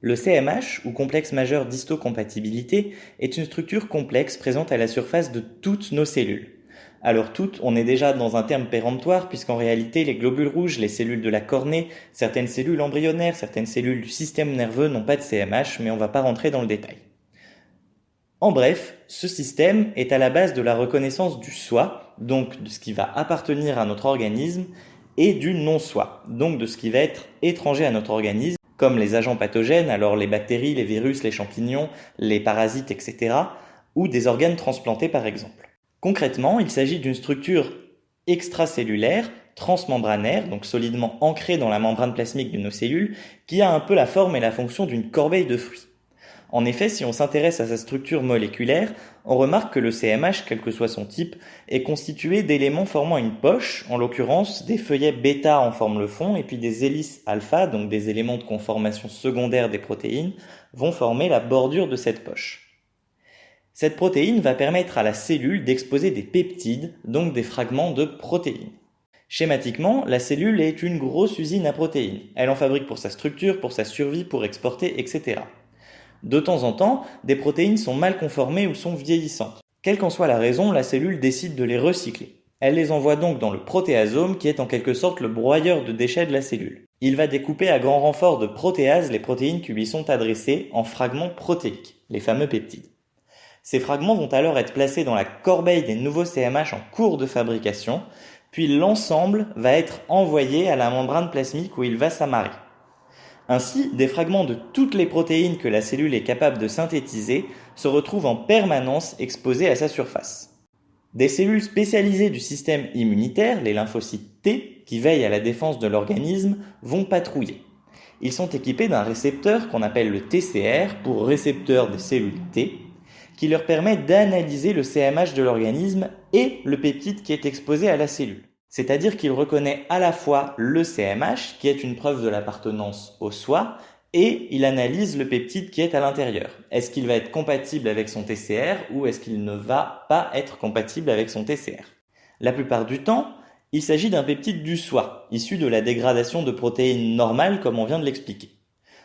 Le CMH, ou complexe majeur d'histocompatibilité, est une structure complexe présente à la surface de toutes nos cellules. Alors toutes, on est déjà dans un terme péremptoire puisqu'en réalité les globules rouges, les cellules de la cornée, certaines cellules embryonnaires, certaines cellules du système nerveux n'ont pas de CMH, mais on ne va pas rentrer dans le détail. En bref, ce système est à la base de la reconnaissance du soi, donc de ce qui va appartenir à notre organisme, et du non-soi, donc de ce qui va être étranger à notre organisme, comme les agents pathogènes, alors les bactéries, les virus, les champignons, les parasites, etc., ou des organes transplantés par exemple. Concrètement, il s'agit d'une structure extracellulaire, transmembranaire, donc solidement ancrée dans la membrane plasmique de nos cellules, qui a un peu la forme et la fonction d'une corbeille de fruits. En effet, si on s'intéresse à sa structure moléculaire, on remarque que le CMH, quel que soit son type, est constitué d'éléments formant une poche, en l'occurrence des feuillets bêta en forment le fond, et puis des hélices alpha, donc des éléments de conformation secondaire des protéines, vont former la bordure de cette poche. Cette protéine va permettre à la cellule d'exposer des peptides, donc des fragments de protéines. Schématiquement, la cellule est une grosse usine à protéines. Elle en fabrique pour sa structure, pour sa survie, pour exporter, etc. De temps en temps, des protéines sont mal conformées ou sont vieillissantes. Quelle qu'en soit la raison, la cellule décide de les recycler. Elle les envoie donc dans le protéasome qui est en quelque sorte le broyeur de déchets de la cellule. Il va découper à grand renfort de protéases les protéines qui lui sont adressées en fragments protéiques, les fameux peptides. Ces fragments vont alors être placés dans la corbeille des nouveaux CMH en cours de fabrication, puis l'ensemble va être envoyé à la membrane plasmique où il va s'amarrer. Ainsi, des fragments de toutes les protéines que la cellule est capable de synthétiser se retrouvent en permanence exposés à sa surface. Des cellules spécialisées du système immunitaire, les lymphocytes T, qui veillent à la défense de l'organisme, vont patrouiller. Ils sont équipés d'un récepteur qu'on appelle le TCR, pour récepteur des cellules T, qui leur permet d'analyser le CMH de l'organisme et le peptide qui est exposé à la cellule. C'est-à-dire qu'il reconnaît à la fois le CMH, qui est une preuve de l'appartenance au soi, et il analyse le peptide qui est à l'intérieur. Est-ce qu'il va être compatible avec son TCR ou est-ce qu'il ne va pas être compatible avec son TCR? La plupart du temps, il s'agit d'un peptide du soi, issu de la dégradation de protéines normales comme on vient de l'expliquer.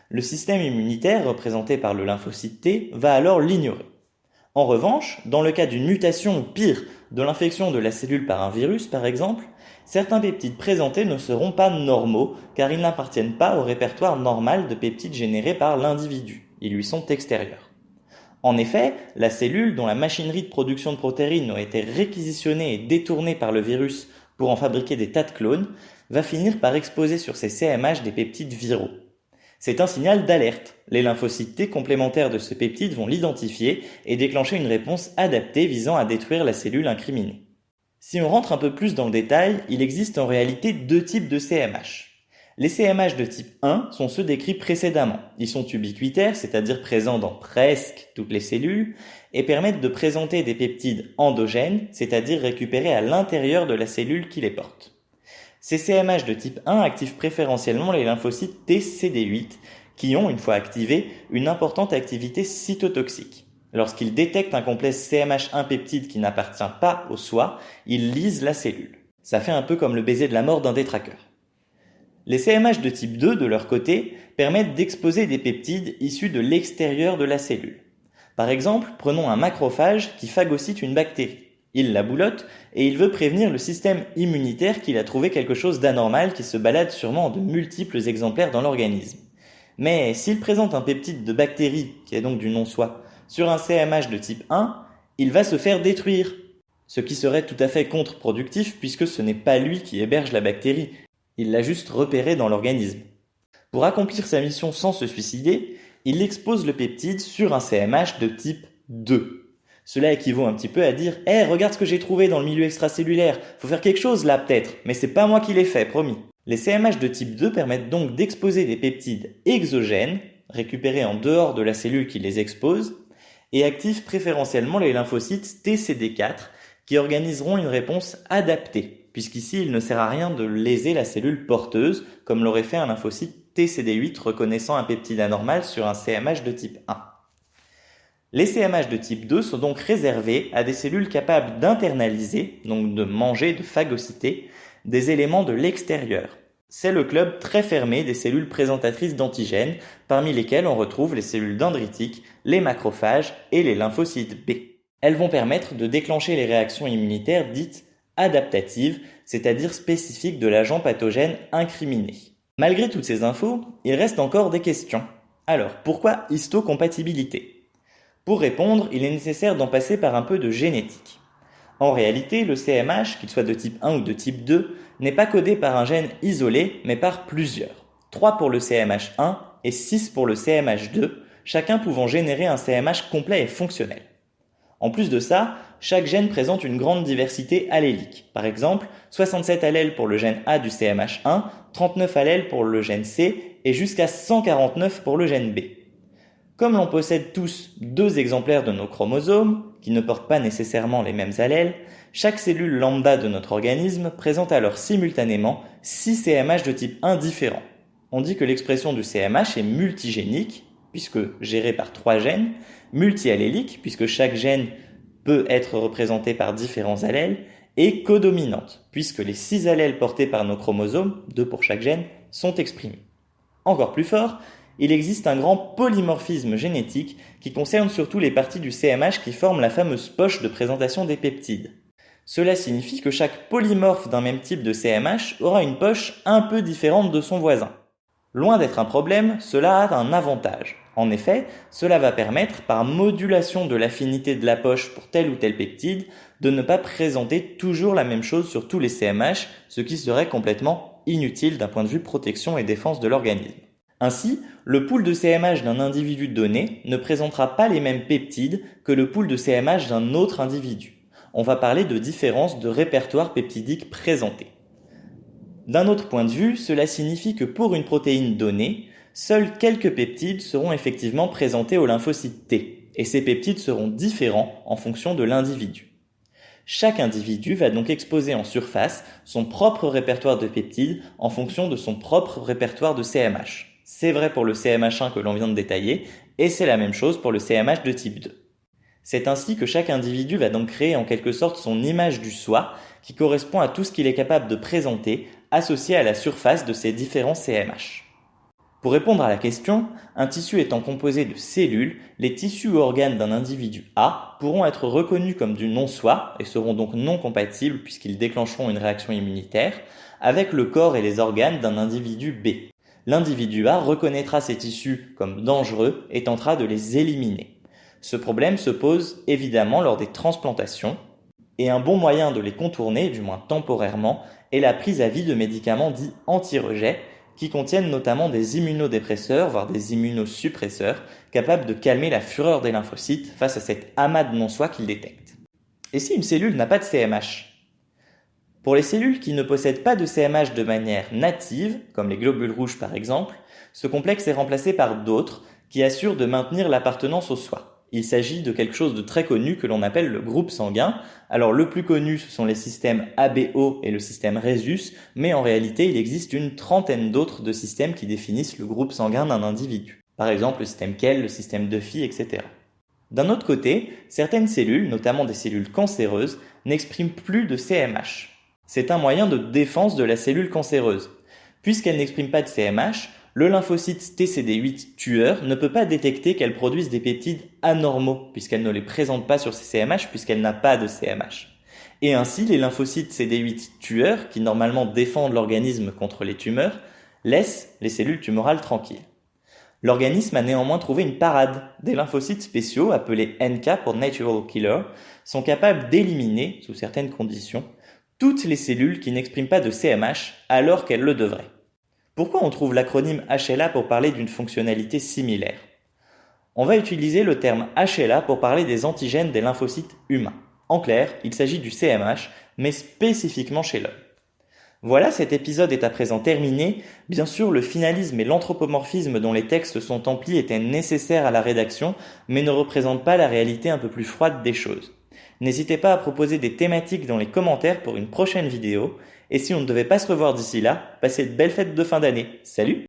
Le système immunitaire, représenté par le lymphocyte T, va alors l'ignorer. En revanche, dans le cas d'une mutation ou pire, de l'infection de la cellule par un virus par exemple, certains peptides présentés ne seront pas normaux car ils n'appartiennent pas au répertoire normal de peptides générés par l'individu, ils lui sont extérieurs. En effet, la cellule dont la machinerie de production de protéines a été réquisitionnée et détournée par le virus pour en fabriquer des tas de clones, va finir par exposer sur ses CMH des peptides viraux. C'est un signal d'alerte. Les lymphocytes T complémentaires de ce peptide vont l'identifier et déclencher une réponse adaptée visant à détruire la cellule incriminée. Si on rentre un peu plus dans le détail, il existe en réalité deux types de CMH. Les CMH de type 1 sont ceux décrits précédemment. Ils sont ubiquitaires, c'est-à-dire présents dans presque toutes les cellules, et permettent de présenter des peptides endogènes, c'est-à-dire récupérés à l'intérieur de la cellule qui les porte. Ces CMH de type 1 activent préférentiellement les lymphocytes TCD8 qui ont, une fois activés, une importante activité cytotoxique. Lorsqu'ils détectent un complexe CMH1 peptide qui n'appartient pas au soi, ils lysent la cellule. Ça fait un peu comme le baiser de la mort d'un détraqueur. Les CMH de type 2, de leur côté, permettent d'exposer des peptides issus de l'extérieur de la cellule. Par exemple, prenons un macrophage qui phagocyte une bactérie. Il la boulotte et il veut prévenir le système immunitaire qu'il a trouvé quelque chose d'anormal qui se balade sûrement en de multiples exemplaires dans l'organisme. Mais s'il présente un peptide de bactérie, qui est donc du non-soi, sur un CMH de type 1, il va se faire détruire. Ce qui serait tout à fait contre-productif puisque ce n'est pas lui qui héberge la bactérie, il l'a juste repérée dans l'organisme. Pour accomplir sa mission sans se suicider, il expose le peptide sur un CMH de type 2. Cela équivaut un petit peu à dire « Hey, regarde ce que j'ai trouvé dans le milieu extracellulaire, faut faire quelque chose là peut-être, mais c'est pas moi qui l'ai fait, promis ». Les CMH de type 2 permettent donc d'exposer des peptides exogènes, récupérés en dehors de la cellule qui les expose, et activent préférentiellement les lymphocytes TCD4 qui organiseront une réponse adaptée, puisqu'ici il ne sert à rien de léser la cellule porteuse, comme l'aurait fait un lymphocyte TCD8 reconnaissant un peptide anormal sur un CMH de type 1. Les CMH de type 2 sont donc réservés à des cellules capables d'internaliser, donc de manger, de phagocyter, des éléments de l'extérieur. C'est le club très fermé des cellules présentatrices d'antigènes, parmi lesquelles on retrouve les cellules dendritiques, les macrophages et les lymphocytes B. Elles vont permettre de déclencher les réactions immunitaires dites adaptatives, c'est-à-dire spécifiques de l'agent pathogène incriminé. Malgré toutes ces infos, il reste encore des questions. Alors, pourquoi histocompatibilité ? Pour répondre, il est nécessaire d'en passer par un peu de génétique. En réalité, le CMH, qu'il soit de type 1 ou de type 2, n'est pas codé par un gène isolé, mais par plusieurs. 3 pour le CMH1 et 6 pour le CMH2, chacun pouvant générer un CMH complet et fonctionnel. En plus de ça, chaque gène présente une grande diversité allélique. Par exemple, 67 allèles pour le gène A du CMH1, 39 allèles pour le gène C et jusqu'à 149 pour le gène B. Comme l'on possède tous 2 exemplaires de nos chromosomes, qui ne portent pas nécessairement les mêmes allèles, chaque cellule lambda de notre organisme présente alors simultanément 6 CMH de type 1 différents. On dit que l'expression du CMH est multigénique, puisque gérée par 3 gènes, multiallélique, puisque chaque gène peut être représenté par différents allèles, et codominante, puisque les 6 allèles portés par nos chromosomes, 2 pour chaque gène, sont exprimés. Encore plus fort, il existe un grand polymorphisme génétique qui concerne surtout les parties du CMH qui forment la fameuse poche de présentation des peptides. Cela signifie que chaque polymorphe d'un même type de CMH aura une poche un peu différente de son voisin. Loin d'être un problème, cela a un avantage. En effet, cela va permettre, par modulation de l'affinité de la poche pour tel ou tel peptide, de ne pas présenter toujours la même chose sur tous les CMH, ce qui serait complètement inutile d'un point de vue protection et défense de l'organisme. Ainsi, le pool de CMH d'un individu donné ne présentera pas les mêmes peptides que le pool de CMH d'un autre individu. On va parler de différence de répertoire peptidique présenté. D'un autre point de vue, cela signifie que pour une protéine donnée, seuls quelques peptides seront effectivement présentés au lymphocyte T, et ces peptides seront différents en fonction de l'individu. Chaque individu va donc exposer en surface son propre répertoire de peptides en fonction de son propre répertoire de CMH. C'est vrai pour le CMH1 que l'on vient de détailler, et c'est la même chose pour le CMH de type 2. C'est ainsi que chaque individu va donc créer en quelque sorte son image du soi, qui correspond à tout ce qu'il est capable de présenter, associé à la surface de ces différents CMH. Pour répondre à la question, un tissu étant composé de cellules, les tissus ou organes d'un individu A pourront être reconnus comme du non-soi et seront donc non compatibles puisqu'ils déclencheront une réaction immunitaire avec le corps et les organes d'un individu B. L'individu A reconnaîtra ces tissus comme dangereux et tentera de les éliminer. Ce problème se pose évidemment lors des transplantations, et un bon moyen de les contourner, du moins temporairement, est la prise à vie de médicaments dits anti-rejet, qui contiennent notamment des immunodépresseurs, voire des immunosuppresseurs, capables de calmer la fureur des lymphocytes face à cet amas de non-soi qu'ils détectent. Et si une cellule n'a pas de CMH ? Pour les cellules qui ne possèdent pas de CMH de manière native, comme les globules rouges par exemple, ce complexe est remplacé par d'autres qui assurent de maintenir l'appartenance au soi. Il s'agit de quelque chose de très connu que l'on appelle le groupe sanguin. Alors le plus connu, ce sont les systèmes ABO et le système Rhesus, mais en réalité, il existe une trentaine d'autres de systèmes qui définissent le groupe sanguin d'un individu. Par exemple, le système Kell, le système Duffy, etc. D'un autre côté, certaines cellules, notamment des cellules cancéreuses, n'expriment plus de CMH. C'est un moyen de défense de la cellule cancéreuse. Puisqu'elle n'exprime pas de CMH, le lymphocyte TCD8 tueur ne peut pas détecter qu'elle produise des peptides anormaux, puisqu'elle ne les présente pas sur ses CMH, puisqu'elle n'a pas de CMH. Et ainsi, les lymphocytes CD8 tueurs, qui normalement défendent l'organisme contre les tumeurs, laissent les cellules tumorales tranquilles. L'organisme a néanmoins trouvé une parade. Des lymphocytes spéciaux, appelés NK pour Natural Killer, sont capables d'éliminer, sous certaines conditions, toutes les cellules qui n'expriment pas de CMH alors qu'elles le devraient. Pourquoi on trouve l'acronyme HLA pour parler d'une fonctionnalité similaire ? On va utiliser le terme HLA pour parler des antigènes des lymphocytes humains. En clair, il s'agit du CMH, mais spécifiquement chez l'homme. Voilà, cet épisode est à présent terminé. Bien sûr, le finalisme et l'anthropomorphisme dont les textes sont emplis étaient nécessaires à la rédaction, mais ne représentent pas la réalité un peu plus froide des choses. N'hésitez pas à proposer des thématiques dans les commentaires pour une prochaine vidéo. Et si on ne devait pas se revoir d'ici là, passez de belles fêtes de fin d'année. Salut!